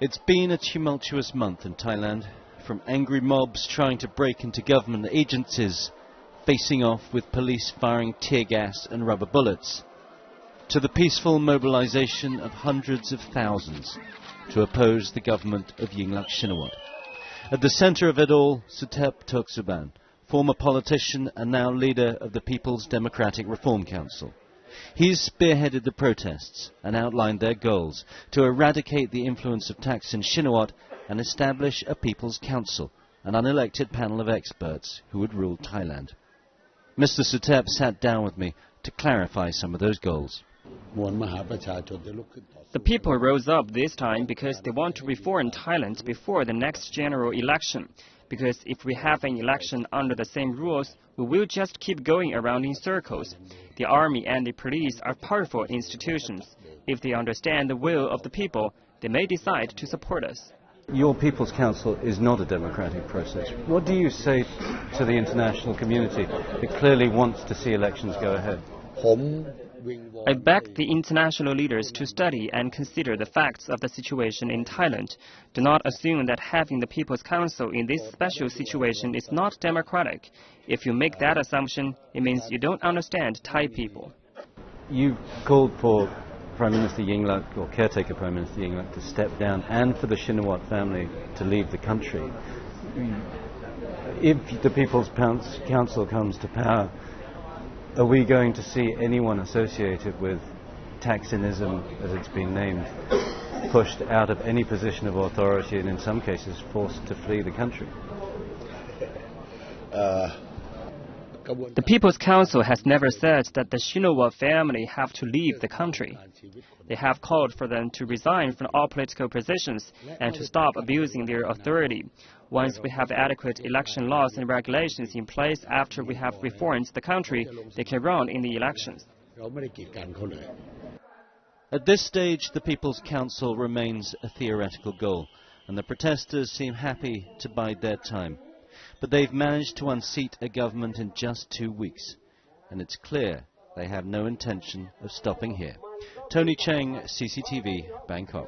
It's been a tumultuous month in Thailand, from angry mobs trying to break into government agencies, facing off with police firing tear gas and rubber bullets, to the peaceful mobilization of hundreds of thousands to oppose the government of Yingluck. At the center of it all, Suthep Thaugsuban, former politician and now leader of the People's Democratic Reform Council. He's spearheaded the protests and outlined their goals to eradicate the influence of Thaksin Shinawatra and establish a People's Council, an unelected panel of experts who would rule Thailand. Mr. Suthep sat down with me to clarify some of those goals. The people rose up this time because they want to reform Thailand before the next general election. Because if we have an election under the same rules, we will just keep going around in circles. The army and the police are powerful institutions. If they understand the will of the people, they may decide to support us. Your People's Council is not a democratic process. What do you say to the international community that clearly wants to see elections go ahead? I beg the international leaders to study and consider the facts of the situation in Thailand. Do not assume that having the People's Council in this special situation is not democratic. If you make that assumption, it means you don't understand Thai people. You've called for Prime Minister Yingluck, or caretaker Prime Minister Yingluck, to step down and for the Shinawatra family to leave the country. If the People's Council comes to power, are we going to see anyone associated with Thaksinism, as it's been named, pushed out of any position of authority and in some cases forced to flee the country? The People's Council has never said that the Shinawatra family have to leave the country. They have called for them to resign from all political positions and to stop abusing their authority. Once we have adequate election laws and regulations in place after we have reformed the country, they can run in the elections. At this stage, the People's Council remains a theoretical goal, and the protesters seem happy to bide their time. But they've managed to unseat a government in just 2 weeks, and it's clear they have no intention of stopping here. Tony Cheng, CCTV, Bangkok.